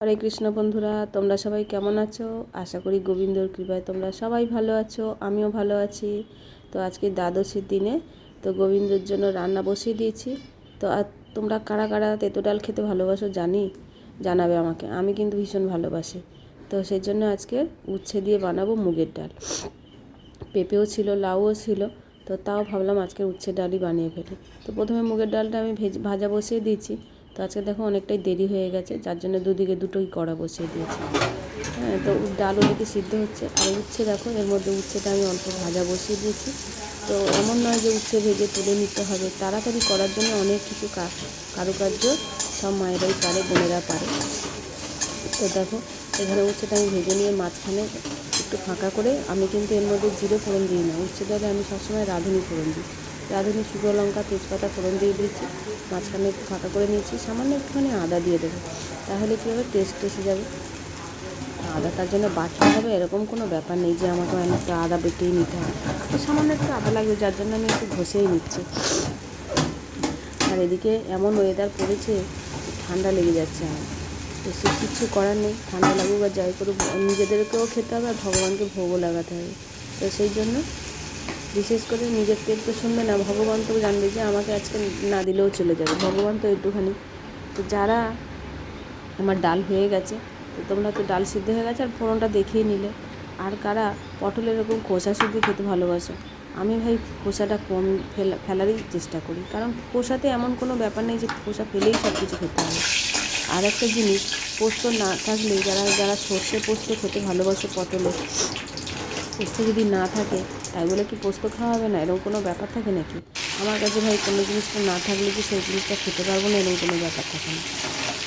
হরে কৃষ্ণ বন্ধুরা, তোমরা সবাই কেমন আছো? আশা করি গোবিন্দর কৃপায় তোমরা সবাই ভালো আছো, আমিও ভালো আছি। তো আজকে দ্বাদশীর দিনে তো গোবিন্দর জন্য রান্না বসিয়ে দিয়েছি। তো আর তোমরা কারা কারা তেঁতো ডাল খেতে ভালোবাসো জানাবে আমাকে। আমি কিন্তু ভীষণ ভালোবাসি। তো সেই জন্য আজকে উচ্ছে দিয়ে বানাবো মুগের ডাল। পেঁপেও ছিল, লাউও ছিল, তো তাও ভাবলাম আজকে উচ্ছে ডালই বানিয়ে ফেলি। তো প্রথমে মুগের ডালটা আমি ভাজা বসিয়ে দিয়েছি। তো আজকে দেখো অনেকটাই দেরি হয়ে গেছে, যার জন্য দুদিকে দুটোই কড়া বসিয়ে দিয়েছি। হ্যাঁ, তো ডাল ওদিকে সিদ্ধ হচ্ছে, আর উচ্ছে দেখো এর মধ্যে উচ্ছেটা আমি অল্প ভাজা বসিয়ে দিয়েছি। তো এমন নয় যে উচ্ছে ভেজে তুলে নিতে হবে, তাড়াতাড়ি করার জন্য অনেক কিছু কারুকার্য সব মায়েরাই পারে, বোনেরা পারে। তো দেখো এখানে উচ্ছেটা আমি ভেজে নিয়ে মাঝখানে একটু ফাঁকা করে, আমি কিন্তু এর মধ্যে জিরে ফোড়ন দিই না, উচ্ছে ডালে আমি সবসময় রাঁধুনি ফোড়ন দিই। রাঁধুনি, শুকনো লঙ্কা, তেজপাতা ফোড়ন দিয়ে দিয়েছি, মাঝখানে একটু ফাঁকা করে নিয়েছি, সামান্য একটুখানি আদা দিয়ে দেবো, তাহলে কী হবে, টেস্ট এসে যাবে। আদা তার জন্য বাটতে হবে এরকম কোনো ব্যাপার নেই যে আমাকে অনেকটা আদা বেটেই নিতে হবে। তো সামান্য একটু আদা লাগবে, যার জন্য আমি একটু ঘষেই নিচ্ছি। আর এদিকে এমন ওয়েদার পড়েছে, ঠান্ডা লেগে যাচ্ছে আমার। তো সে কিছু করার নেই, ঠান্ডা লাগুক আর যাই করুক, নিজেদেরকেও খেতে হবে আর ভগবানকে ভোগও লাগাতে হবে। তো সেই জন্য বিশেষ করে নিজের পেট তো শুনবে না, ভগবান তো জানবে যে আমাকে আজকে না দিলেও চলে যাবে, ভগবান তো একটুখানি। তো যারা আমার ডাল হয়ে গেছে, তো তোমরা তো ডাল সিদ্ধ হয়ে গেছে আর ফোড়নটা দেখেই নিলে। আর কারা পটলের এরকম খোসা সিদ্ধ খেতে ভালোবাসো? আমি ভাই খোসাটা কম ফেলারই চেষ্টা করি, কারণ খোসাতে এমন কোনো ব্যাপার নেই যে খোসা ফেলেই সব কিছু খেতে হবে। আর একটা জিনিস, পোস্ত না থাকলে যারা যারা সর্ষে পোস্ত খেতে ভালোবাসে, পটলে পোস্ত যদি না থাকে তাই বলে কি পোস্ত খাওয়া হবে না? এরকম কোনো ব্যাপার থাকে নাকি? আমার কাছে ভাই কোনো জিনিসটা না থাকলে কি সেই জিনিসটা খেতে পারবো না, এরকম কোনো ব্যাপার থাকে না।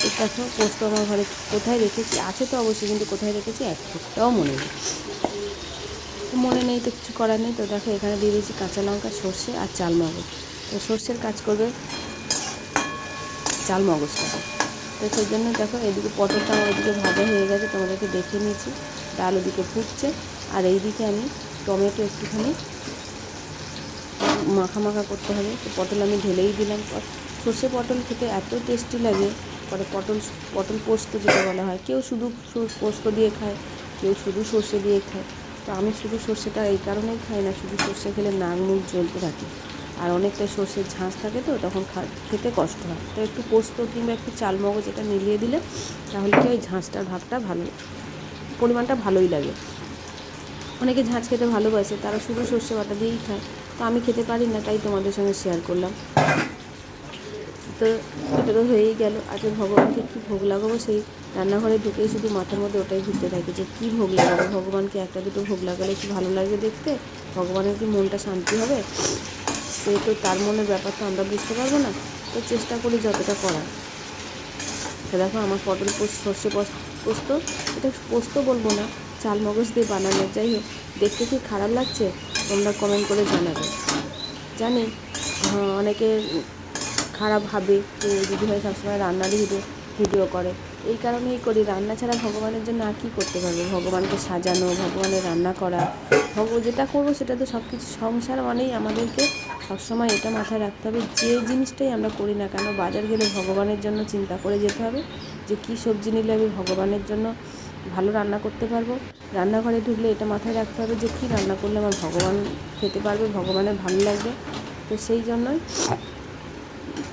এই দেখো পোস্ত আমার ঘরে কোথায় রেখেছি, আছে তো অবশ্যই, কিন্তু কোথায় রেখেছি একটাও মনে নেই তো কিছু করার নেই। তো দেখো এখানে দিয়ে দিয়েছি কাঁচা লঙ্কা, সর্ষে আর চাল মগজ। তো সর্ষের কাজ করবে চাল মগজটাকে। তো সেই জন্য দেখো এদিকে পটলটা আমার ওদিকে ভাজা হয়ে গেছে, তোমাদেরকে দেখে নিয়েছি। ডাল ওদিকে ফুটছে, আর এইদিকে আমি টমেটো একটুখানি মাখা মাখা করতে হবে। তো পটল আমি ঢেলেই দিলাম। সর্ষে পটল খেতে এত টেস্টি লাগে। পরে পটল পোস্ত যেটা বলা হয়, কেউ শুধু পোস্ত দিয়ে খায়, কেউ শুধু সর্ষে দিয়ে খায়। তো আমি শুধু সর্ষেটা এই কারণেই খাই না, শুধু সর্ষে খেলে নাক মুখ জ্বলতে থাকে, আর অনেকটা সর্ষের ঝাঁঝ থাকে, তো তখন খেতে কষ্ট হয়। তো একটু পোস্ত কিংবা একটু চাল মগজ এটা মিলিয়ে দিলে তাহলে কি ওই ঝাঁঝটার ভাগটা ভালো, পরিমাণটা ভালোই লাগে। অনেকে ঝাঁঝ খেতে ভালোবাসে, তারা শুধু সর্ষে বাটা দিয়েই খায়। তো আমি খেতে পারি না, তাই তোমাদের সঙ্গে শেয়ার করলাম। তো এটা তো হয়েই গেল। আজকে ভগবানকে কী ভোগ লাগাবো, সেই রান্নাঘরে ঢুকেই শুধু মাথার মধ্যে ওটাই ঘুরতে থাকে যে কী ভোগ লাগাবো ভগবানকে। একটা দুটো ভোগ লাগালে কি ভালো লাগবে দেখতে? ভগবানের কি মনটা শান্তি হবে? সে তো তার মনের ব্যাপার তো আমরা বুঝতে পারবো না। তো চেষ্টা করি যতটা করার। তো দেখো আমার পটল সর্ষে পোস্ত, এটা পোস্ত বলবো না, চাল মগজ দিয়ে বানানো। যাই হোক, দেখতে কি খারাপ লাগছে তোমরা কমেন্ট করে জানাবে। জানি অনেকে খারাপ ভাবে যে দিদিভাই সবসময় রান্নারই ভিডিও করে। এই কারণেই করি, রান্না ছাড়া ভগবানের জন্য আর কী করতে পারবো? ভগবানকে সাজানো, ভগবানের রান্না করা, যেটা করবো সেটা তো সব কিছু। সংসার মানেই আমাদেরকে সবসময় এটা মাথায় রাখতে হবে, যে জিনিসটাই আমরা করি না কেন, বাজার গেলে ভগবানের জন্য চিন্তা করে যেতে হবে যে কী সবজি নিলে আমি ভগবানের জন্য ভালো রান্না করতে পারবো। রান্নাঘরে ঢুকলে এটা মাথায় রাখতে হবে যে কী রান্না করলে আমার ভগবান খেতে পারবে, ভগবানের ভালো লাগবে। তো সেই জন্যই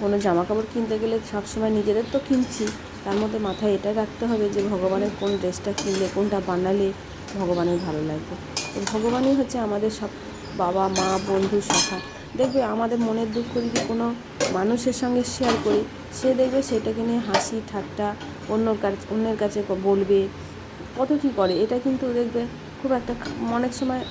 কোনো জামাকাপড় কিনতে গেলে সবসময় নিজেদের তো কিনছি, তার মধ্যে মাথায় এটা রাখতে হবে যে ভগবানের কোন ড্রেসটা কিনলে, কোনটা বানালে ভগবানের ভালো লাগবে। তো ভগবানই হচ্ছে আমাদের সব, বাবা মা বন্ধু সখা। দেখবে আমাদের মনের দুঃখ যদি কোনো মানুষের সঙ্গে শেয়ার করি, সে দেখবে সেটাকে নিয়ে হাসি ঠাট্টা অন্যের কাছে বলবে, কত কী করে। এটা কিন্তু দেখবে খুব একটা, অনেক সময়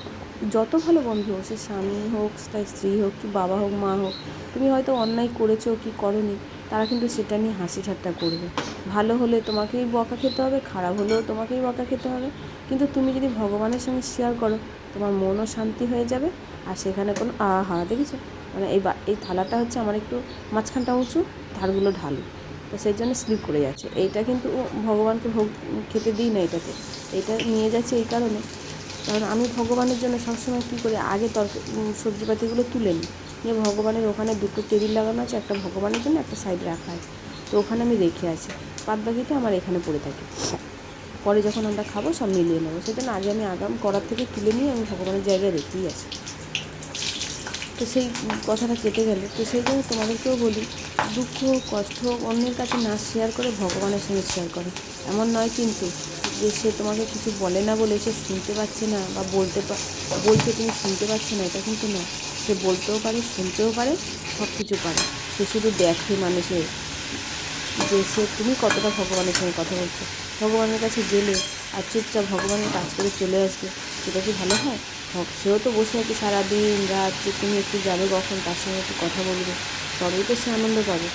যত ভালো বন্ধু হোক, সে স্বামী হোক, তাই স্ত্রী হোক, কি বাবা হোক, মা হোক, তুমি হয়তো অন্যায় করেছো কি করনি, তারা কিন্তু সেটা নিয়ে হাসি ঠাট্টা করবে। ভালো হলে তোমাকেই বকা খেতে হবে, খারাপ হলেও তোমাকেই বকা খেতে হবে। কিন্তু তুমি যদি ভগবানের সঙ্গে শেয়ার করো, তোমার মনও শান্তি হয়ে যাবে। আর সেখানে কোনো আহা দেখেছো, মানে এই থালাটা হচ্ছে আমার একটু মাঝখানটা উঁচু, ধারগুলো ঢালু, তো সেই জন্য স্লিপ করে যাচ্ছে। এইটা কিন্তু ভগবানকে ভোগ খেতে দিই না এটাতে, এটা নিয়ে যাচ্ছে এই কারণে, কারণ আমি ভগবানের জন্য সবসময় কী করি, আগে সবজিপাতিগুলো তুলে নিই, নিয়ে ভগবানের ওখানে দুটো টেবিল লাগানো আছে, একটা ভগবানের জন্য, একটা সাইডে রাখা আছে। তো ওখানে আমি রেখে আসি, বাদ বাকিটা আমার এখানে পড়ে থাকে। পরে যখন আমরা খাবো সব মিলিয়ে নেবো, সেজন্য আগে আমি আগাম কড়ার থেকে তুলে নিয়ে আমি ভগবানের জায়গায় রেখেই আসি। তো সেই কথাটা কেটে গেল। তো সেই জন্য তোমাদেরকেও বলি, দুঃখ কষ্ট অন্যের কাছে না শেয়ার করে ভগবানের সঙ্গে শেয়ার করো। এমন নয় কিন্তু যে সে তোমাকে কিছু বলে না বলে সে শুনতে পাচ্ছে না, বা বলছে তুমি শুনতে পাচ্ছ না, এটা কিন্তু নয়। সে বলতেও পারে, শুনতেও পারে, সব কিছু পারে। সে শুধু দেখে মানুষের যে সে তুমি কতটা ভগবানের সঙ্গে কথা বলছো। ভগবানের কাছে গেলে আর চুপচাপ ভগবানের কাজ করে চলে আসবে, সেটা কি ভালো হয়? সেও তো বসে আছে সারাদিন রাত, যে তুমি একটু যাবে কখন, তার সঙ্গে একটু কথা বলবে, তবেই তো সে আনন্দ পাবে।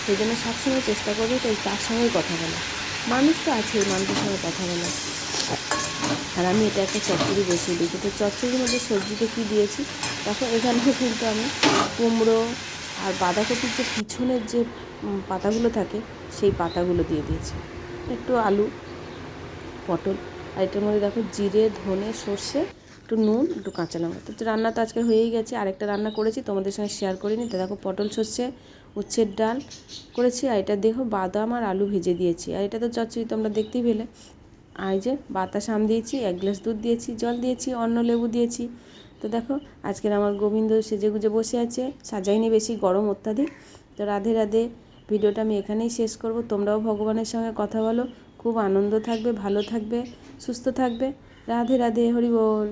সেই জন্য সবসময় চেষ্টা করবে তাই তার সঙ্গেই কথা বলা। মানুষ তো আছেই, মানুষের সঙ্গে কথা বলা। আর আমি এটা একটা চচ্চড়ি বসিয়ে দিয়েছি। তো চচ্চড়ির মধ্যে সবজিতে কী দিয়েছি দেখো, এখানেও কিন্তু আমি কুমড়ো আর বাঁধাকপির যে পিছনের যে পাতাগুলো থাকে সেই পাতাগুলো দিয়ে দিয়েছি, একটু আলু, পটল, আর এটার মধ্যে দেখো জিরে, ধনে, সর্ষে, একটু নুন, একটু কাঁচা লঙ্কা। তো রান্না তো আজকে হয়েই গেছে। আরেকটা রান্না করেছি, তোমাদের সঙ্গে শেয়ার করিনি। তো দেখো পটল সর্ষে উচ্ছের ডাল করেছি, আর এটা দেখো বাদাম আর আলু ভেজে দিয়েছি। আর এটা তো চচ্চড়ি তোমরা দেখতেই পেলে। আর এই যে বাতাস আম দিয়েছি, 1 গ্লাস দুধ দিয়েছি, জল দিয়েছি, অন্য লেবু দিয়েছি। তো দেখো আজকের আমার গোবিন্দ সেজেগুজে বসে আছে, সাজাইনি বেশি, গরম অত্যাধিক। তো রাধে রাধে, ভিডিওটা আমি এখানেই শেষ করব। তোমরাও ভগবানের সঙ্গে কথা বলো, খুব আনন্দ থাকবে, ভালো থাকবে, সুস্থ থাকবে। রাধে রাধে, হরি বল।